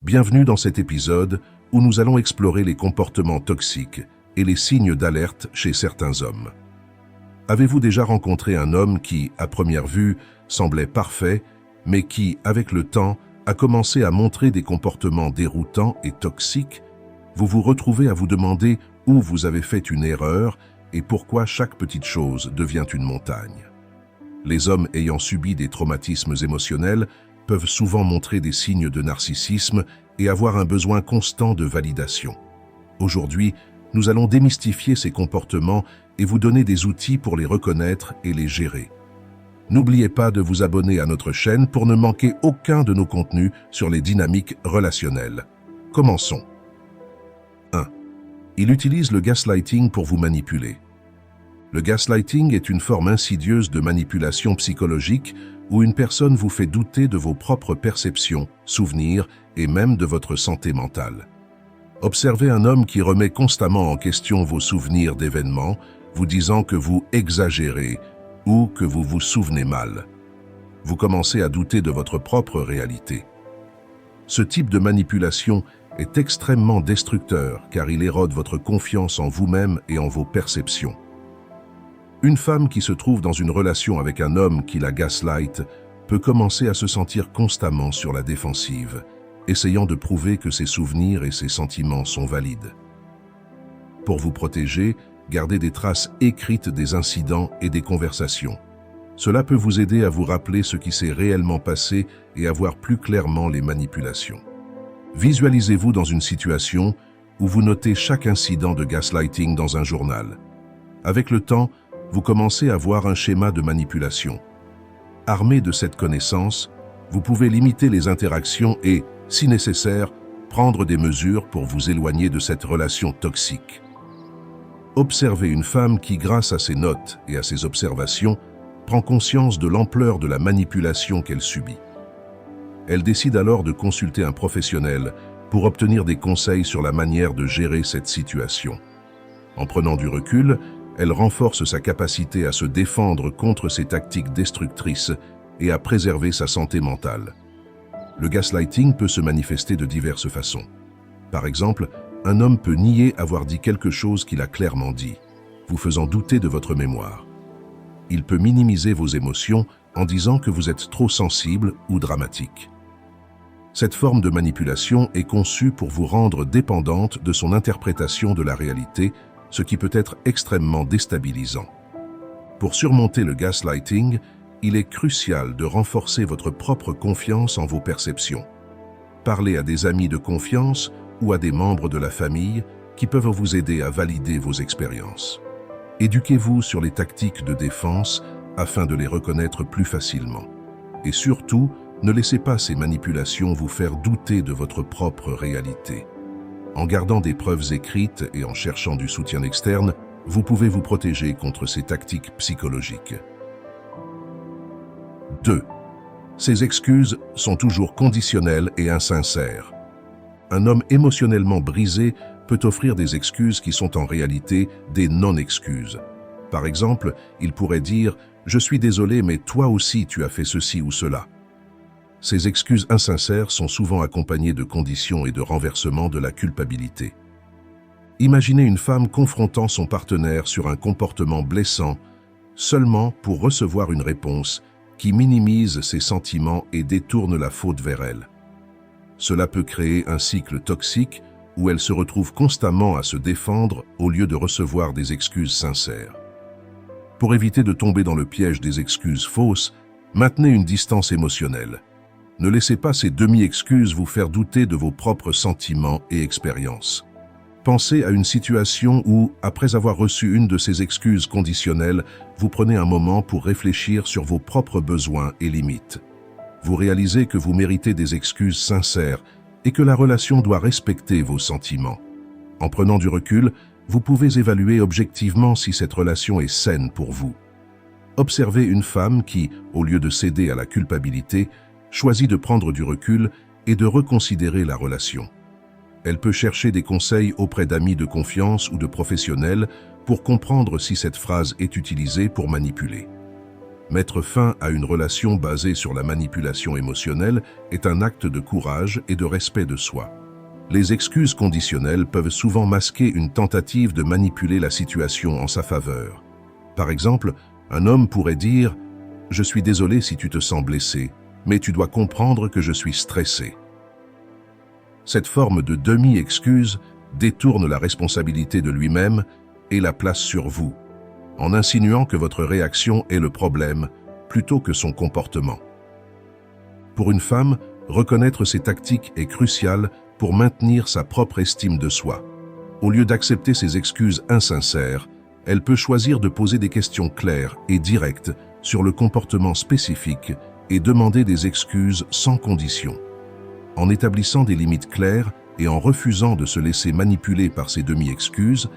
Bienvenue dans cet épisode où nous allons explorer les comportements toxiques et les signes d'alerte chez certains hommes. Avez-vous déjà rencontré un homme qui, à première vue, semblait parfait, mais qui, avec le temps, a commencé à montrer des comportements déroutants et toxiques? Vous vous retrouvez à vous demander où vous avez fait une erreur et pourquoi chaque petite chose devient une montagne. Les hommes ayant subi des traumatismes émotionnels peuvent souvent montrer des signes de narcissisme et avoir un besoin constant de validation. Aujourd'hui, nous allons démystifier ces comportements et vous donner des outils pour les reconnaître et les gérer. N'oubliez pas de vous abonner à notre chaîne pour ne manquer aucun de nos contenus sur les dynamiques relationnelles. Commençons. 1. Il utilise le gaslighting pour vous manipuler. Le gaslighting est une forme insidieuse de manipulation psychologique où une personne vous fait douter de vos propres perceptions, souvenirs et même de votre santé mentale. Observez un homme qui remet constamment en question vos souvenirs d'événements, vous disant que vous exagérez ou que vous vous souvenez mal. Vous commencez à douter de votre propre réalité. Ce type de manipulation est extrêmement destructeur car il érode votre confiance en vous-même et en vos perceptions. Une femme qui se trouve dans une relation avec un homme qui la gaslight peut commencer à se sentir constamment sur la défensive, essayant de prouver que ses souvenirs et ses sentiments sont valides. Pour vous protéger, gardez des traces écrites des incidents et des conversations. Cela peut vous aider à vous rappeler ce qui s'est réellement passé et à voir plus clairement les manipulations. Visualisez-vous dans une situation où vous notez chaque incident de gaslighting dans un journal. Avec le temps, vous commencez à voir un schéma de manipulation. Armé de cette connaissance, vous pouvez limiter les interactions et, si nécessaire, prendre des mesures pour vous éloigner de cette relation toxique. Observez une femme qui, grâce à ses notes et à ses observations, prend conscience de l'ampleur de la manipulation qu'elle subit. Elle décide alors de consulter un professionnel pour obtenir des conseils sur la manière de gérer cette situation. En prenant du recul, elle renforce sa capacité à se défendre contre ces tactiques destructrices et à préserver sa santé mentale. Le gaslighting peut se manifester de diverses façons. Par exemple, un homme peut nier avoir dit quelque chose qu'il a clairement dit, vous faisant douter de votre mémoire. Il peut minimiser vos émotions en disant que vous êtes trop sensible ou dramatique. Cette forme de manipulation est conçue pour vous rendre dépendante de son interprétation de la réalité, ce qui peut être extrêmement déstabilisant. Pour surmonter le gaslighting, il est crucial de renforcer votre propre confiance en vos perceptions. Parlez à des amis de confiance ou à des membres de la famille qui peuvent vous aider à valider vos expériences. Éduquez-vous sur les tactiques de défense afin de les reconnaître plus facilement. Et surtout, ne laissez pas ces manipulations vous faire douter de votre propre réalité. En gardant des preuves écrites et en cherchant du soutien externe, vous pouvez vous protéger contre ces tactiques psychologiques. 2. Ces excuses sont toujours conditionnelles et insincères. Un homme émotionnellement brisé peut offrir des excuses qui sont en réalité des non-excuses. Par exemple, il pourrait dire « Je suis désolé, mais toi aussi tu as fait ceci ou cela ». Ces excuses insincères sont souvent accompagnées de conditions et de renversement de la culpabilité. Imaginez une femme confrontant son partenaire sur un comportement blessant seulement pour recevoir une réponse qui minimise ses sentiments et détourne la faute vers elle. Cela peut créer un cycle toxique où elle se retrouve constamment à se défendre au lieu de recevoir des excuses sincères. Pour éviter de tomber dans le piège des excuses fausses, maintenez une distance émotionnelle. Ne laissez pas ces demi-excuses vous faire douter de vos propres sentiments et expériences. Pensez à une situation où, après avoir reçu une de ces excuses conditionnelles, vous prenez un moment pour réfléchir sur vos propres besoins et limites. Vous réalisez que vous méritez des excuses sincères et que la relation doit respecter vos sentiments. En prenant du recul, vous pouvez évaluer objectivement si cette relation est saine pour vous. Observez une femme qui, au lieu de céder à la culpabilité, choisit de prendre du recul et de reconsidérer la relation. Elle peut chercher des conseils auprès d'amis de confiance ou de professionnels pour comprendre si cette phrase est utilisée pour manipuler. Mettre fin à une relation basée sur la manipulation émotionnelle est un acte de courage et de respect de soi. Les excuses conditionnelles peuvent souvent masquer une tentative de manipuler la situation en sa faveur. Par exemple, un homme pourrait dire « Je suis désolé si tu te sens blessé, mais tu dois comprendre que je suis stressé ». Cette forme de demi-excuse détourne la responsabilité de lui-même et la place sur vous, en insinuant que votre réaction est le problème plutôt que son comportement. Pour une femme, reconnaître ces tactiques est crucial pour maintenir sa propre estime de soi. Au lieu d'accepter ces excuses insincères, elle peut choisir de poser des questions claires et directes sur le comportement spécifique et demander des excuses sans condition. En établissant des limites claires et en refusant de se laisser manipuler par ces demi-excuses,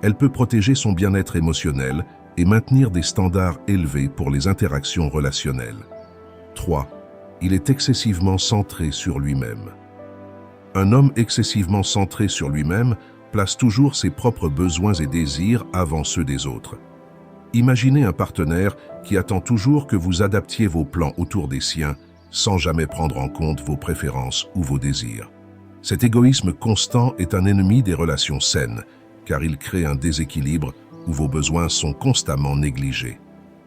elle peut protéger son bien-être émotionnel et maintenir des standards élevés pour les interactions relationnelles. 3. Il est excessivement centré sur lui-même. Un homme excessivement centré sur lui-même place toujours ses propres besoins et désirs avant ceux des autres. Imaginez un partenaire qui attend toujours que vous adaptiez vos plans autour des siens, sans jamais prendre en compte vos préférences ou vos désirs. Cet égoïsme constant est un ennemi des relations saines, car il crée un déséquilibre où vos besoins sont constamment négligés.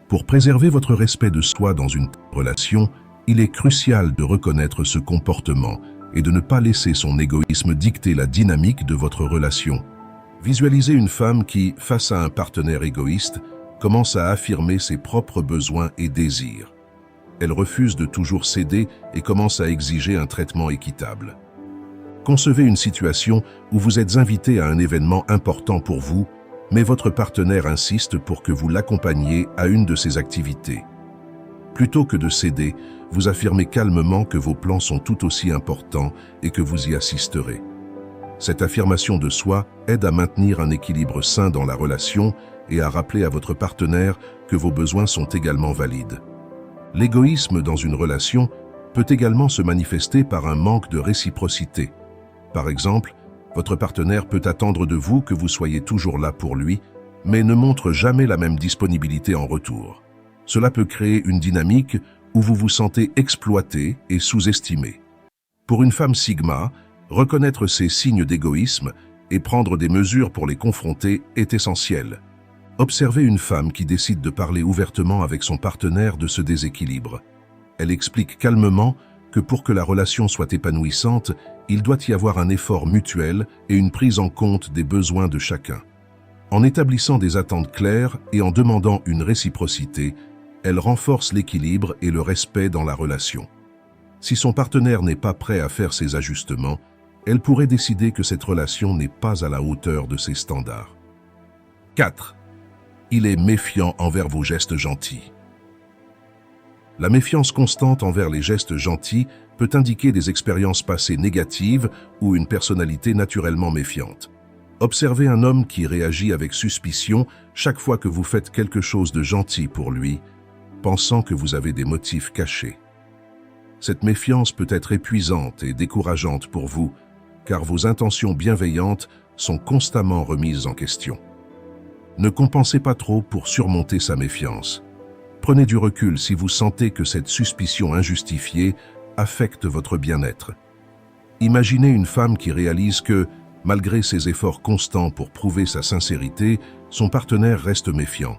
Pour préserver votre respect de soi dans une relation, il est crucial de reconnaître ce comportement et de ne pas laisser son égoïsme dicter la dynamique de votre relation. Visualisez une femme qui, face à un partenaire égoïste, commence à affirmer ses propres besoins et désirs. Elle refuse de toujours céder et commence à exiger un traitement équitable. Concevez une situation où vous êtes invité à un événement important pour vous, mais votre partenaire insiste pour que vous l'accompagniez à une de ses activités. Plutôt que de céder, vous affirmez calmement que vos plans sont tout aussi importants et que vous y assisterez. Cette affirmation de soi aide à maintenir un équilibre sain dans la relation et à rappeler à votre partenaire que vos besoins sont également valides. L'égoïsme dans une relation peut également se manifester par un manque de réciprocité. Par exemple, votre partenaire peut attendre de vous que vous soyez toujours là pour lui, mais ne montre jamais la même disponibilité en retour. Cela peut créer une dynamique où vous vous sentez exploité et sous-estimé. Pour une femme Sigma, reconnaître ces signes d'égoïsme et prendre des mesures pour les confronter est essentiel. Observez une femme qui décide de parler ouvertement avec son partenaire de ce déséquilibre. Elle explique calmement que pour que la relation soit épanouissante, il doit y avoir un effort mutuel et une prise en compte des besoins de chacun. En établissant des attentes claires et en demandant une réciprocité, elle renforce l'équilibre et le respect dans la relation. Si son partenaire n'est pas prêt à faire ces ajustements, elle pourrait décider que cette relation n'est pas à la hauteur de ses standards. 4. Il est méfiant envers vos gestes gentils. La méfiance constante envers les gestes gentils peut indiquer des expériences passées négatives ou une personnalité naturellement méfiante. Observez un homme qui réagit avec suspicion chaque fois que vous faites quelque chose de gentil pour lui, pensant que vous avez des motifs cachés. Cette méfiance peut être épuisante et décourageante pour vous, car vos intentions bienveillantes sont constamment remises en question. Ne compensez pas trop pour surmonter sa méfiance. Prenez du recul si vous sentez que cette suspicion injustifiée affecte votre bien-être. Imaginez une femme qui réalise que, malgré ses efforts constants pour prouver sa sincérité, son partenaire reste méfiant.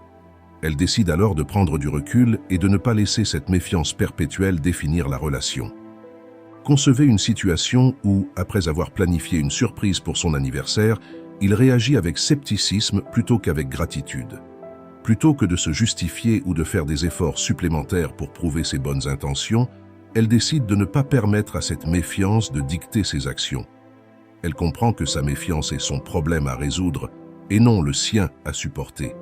Elle décide alors de prendre du recul et de ne pas laisser cette méfiance perpétuelle définir la relation. Concevez une situation où, après avoir planifié une surprise pour son anniversaire, il réagit avec scepticisme plutôt qu'avec gratitude. Plutôt que de se justifier ou de faire des efforts supplémentaires pour prouver ses bonnes intentions, elle décide de ne pas permettre à cette méfiance de dicter ses actions. Elle comprend que sa méfiance est son problème à résoudre et non le sien à supporter.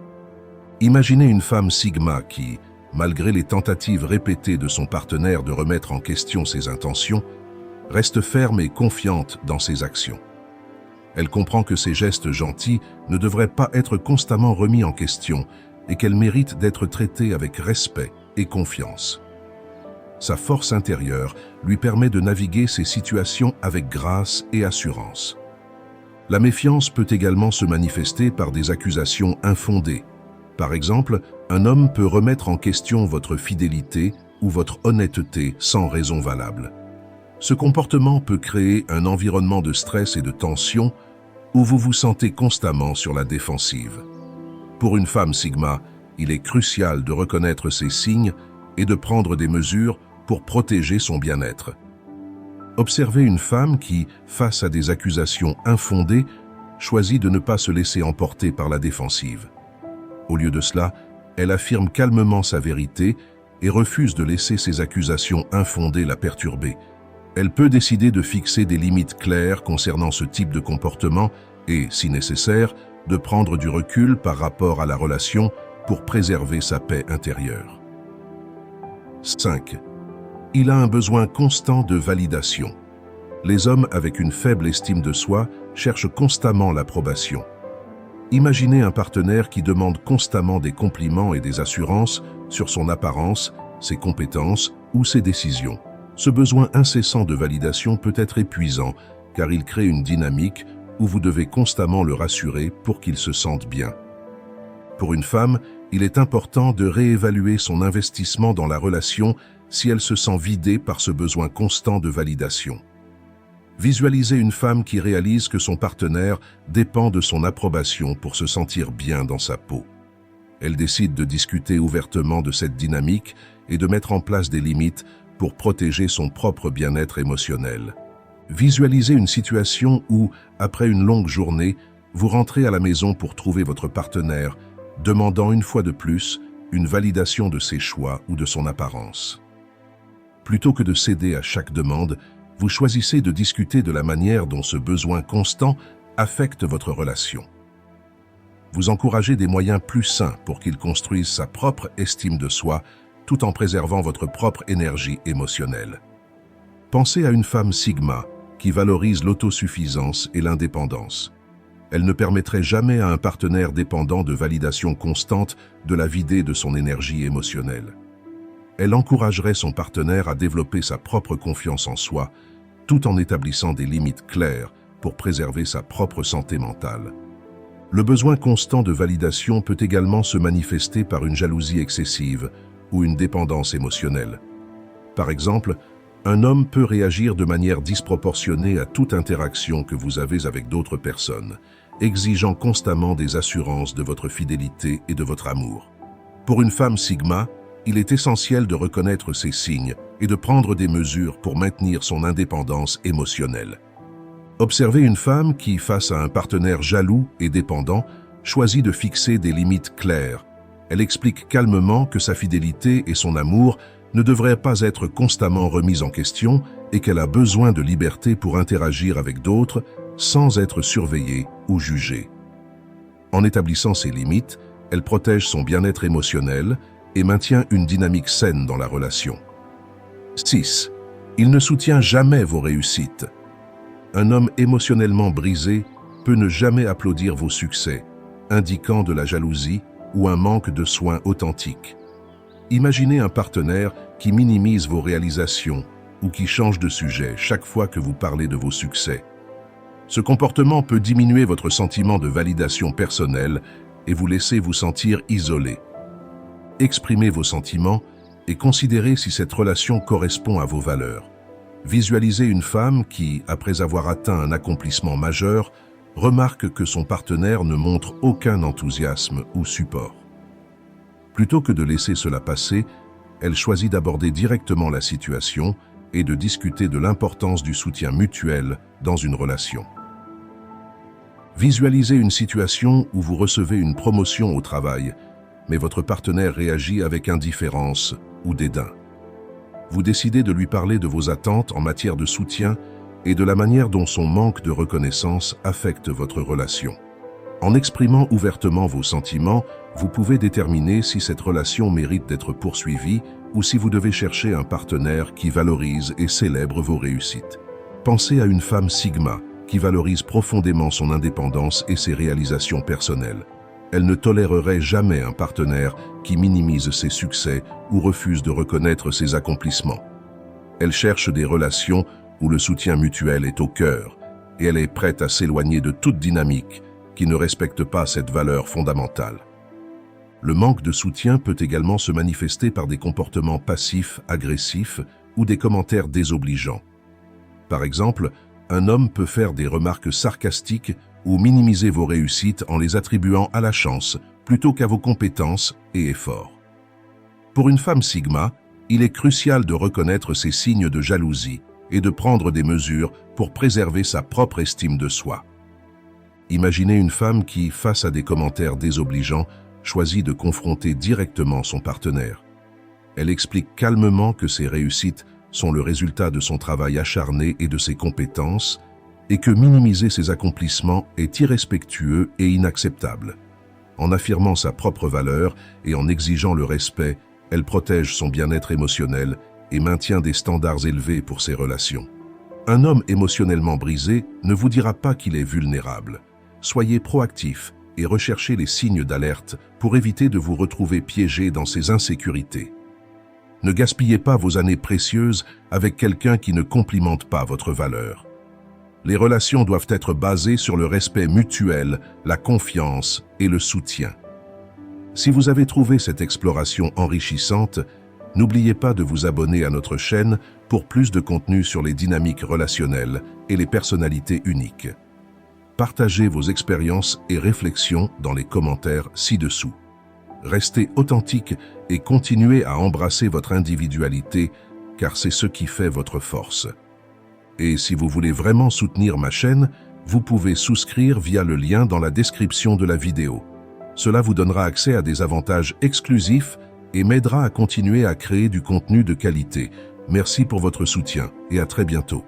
Imaginez une femme Sigma qui, malgré les tentatives répétées de son partenaire de remettre en question ses intentions, reste ferme et confiante dans ses actions. Elle comprend que ses gestes gentils ne devraient pas être constamment remis en question et qu'elle mérite d'être traitée avec respect et confiance. Sa force intérieure lui permet de naviguer ces situations avec grâce et assurance. La méfiance peut également se manifester par des accusations infondées. Par exemple, un homme peut remettre en question votre fidélité ou votre honnêteté sans raison valable. Ce comportement peut créer un environnement de stress et de tension où vous vous sentez constamment sur la défensive. Pour une femme Sigma, il est crucial de reconnaître ces signes et de prendre des mesures pour protéger son bien-être. Observez une femme qui, face à des accusations infondées, choisit de ne pas se laisser emporter par la défensive. Au lieu de cela, elle affirme calmement sa vérité et refuse de laisser ces accusations infondées la perturber. Elle peut décider de fixer des limites claires concernant ce type de comportement et, si nécessaire, de prendre du recul par rapport à la relation pour préserver sa paix intérieure. 5. Il a un besoin constant de validation. Les hommes avec une faible estime de soi cherchent constamment l'approbation. Imaginez un partenaire qui demande constamment des compliments et des assurances sur son apparence, ses compétences ou ses décisions. Ce besoin incessant de validation peut être épuisant car il crée une dynamique où vous devez constamment le rassurer pour qu'il se sente bien. Pour une femme, il est important de réévaluer son investissement dans la relation si elle se sent vidée par ce besoin constant de validation. Visualisez une femme qui réalise que son partenaire dépend de son approbation pour se sentir bien dans sa peau. Elle décide de discuter ouvertement de cette dynamique et de mettre en place des limites pour protéger son propre bien-être émotionnel. Visualisez une situation où, après une longue journée, vous rentrez à la maison pour trouver votre partenaire, demandant une fois de plus une validation de ses choix ou de son apparence. Plutôt que de céder à chaque demande, vous choisissez de discuter de la manière dont ce besoin constant affecte votre relation. Vous encouragez des moyens plus sains pour qu'il construise sa propre estime de soi, tout en préservant votre propre énergie émotionnelle. Pensez à une femme Sigma qui valorise l'autosuffisance et l'indépendance. Elle ne permettrait jamais à un partenaire dépendant de validation constante de la vider de son énergie émotionnelle. Elle encouragerait son partenaire à développer sa propre confiance en soi, tout en établissant des limites claires pour préserver sa propre santé mentale. Le besoin constant de validation peut également se manifester par une jalousie excessive ou une dépendance émotionnelle. Par exemple, un homme peut réagir de manière disproportionnée à toute interaction que vous avez avec d'autres personnes, exigeant constamment des assurances de votre fidélité et de votre amour. Pour une femme Sigma, il est essentiel de reconnaître ces signes et de prendre des mesures pour maintenir son indépendance émotionnelle. Observez une femme qui, face à un partenaire jaloux et dépendant, choisit de fixer des limites claires. Elle explique calmement que sa fidélité et son amour ne devraient pas être constamment remises en question et qu'elle a besoin de liberté pour interagir avec d'autres sans être surveillée ou jugée. En établissant ces limites, elle protège son bien-être émotionnel et maintient une dynamique saine dans la relation. 6. Il ne soutient jamais vos réussites. Un homme émotionnellement brisé peut ne jamais applaudir vos succès, indiquant de la jalousie ou un manque de soins authentiques. Imaginez un partenaire qui minimise vos réalisations ou qui change de sujet chaque fois que vous parlez de vos succès. Ce comportement peut diminuer votre sentiment de validation personnelle et vous laisser vous sentir isolé. Exprimez vos sentiments et considérez si cette relation correspond à vos valeurs. Visualisez une femme qui, après avoir atteint un accomplissement majeur, remarque que son partenaire ne montre aucun enthousiasme ou support. Plutôt que de laisser cela passer, elle choisit d'aborder directement la situation et de discuter de l'importance du soutien mutuel dans une relation. Visualisez une situation où vous recevez une promotion au travail, mais votre partenaire réagit avec indifférence ou dédain. Vous décidez de lui parler de vos attentes en matière de soutien et de la manière dont son manque de reconnaissance affecte votre relation. En exprimant ouvertement vos sentiments, vous pouvez déterminer si cette relation mérite d'être poursuivie ou si vous devez chercher un partenaire qui valorise et célèbre vos réussites. Pensez à une femme Sigma qui valorise profondément son indépendance et ses réalisations personnelles. Elle ne tolérerait jamais un partenaire qui minimise ses succès ou refuse de reconnaître ses accomplissements. Elle cherche des relations où le soutien mutuel est au cœur et elle est prête à s'éloigner de toute dynamique qui ne respecte pas cette valeur fondamentale. Le manque de soutien peut également se manifester par des comportements passifs, agressifs ou des commentaires désobligeants. Par exemple, un homme peut faire des remarques sarcastiques ou minimiser vos réussites en les attribuant à la chance plutôt qu'à vos compétences et efforts. Pour une femme Sigma, il est crucial de reconnaître ces signes de jalousie et de prendre des mesures pour préserver sa propre estime de soi. Imaginez une femme qui, face à des commentaires désobligeants, choisit de confronter directement son partenaire. Elle explique calmement que ses réussites sont le résultat de son travail acharné et de ses compétences, et que minimiser ses accomplissements est irrespectueux et inacceptable. En affirmant sa propre valeur et en exigeant le respect, elle protège son bien-être émotionnel et maintient des standards élevés pour ses relations. Un homme émotionnellement brisé ne vous dira pas qu'il est vulnérable. Soyez proactif et recherchez les signes d'alerte pour éviter de vous retrouver piégé dans ces insécurités. Ne gaspillez pas vos années précieuses avec quelqu'un qui ne complimente pas votre valeur. Les relations doivent être basées sur le respect mutuel, la confiance et le soutien. Si vous avez trouvé cette exploration enrichissante, n'oubliez pas de vous abonner à notre chaîne pour plus de contenu sur les dynamiques relationnelles et les personnalités uniques. Partagez vos expériences et réflexions dans les commentaires ci-dessous. Restez authentique et continuez à embrasser votre individualité, car c'est ce qui fait votre force. Et si vous voulez vraiment soutenir ma chaîne, vous pouvez souscrire via le lien dans la description de la vidéo. Cela vous donnera accès à des avantages exclusifs et m'aidera à continuer à créer du contenu de qualité. Merci pour votre soutien et à très bientôt.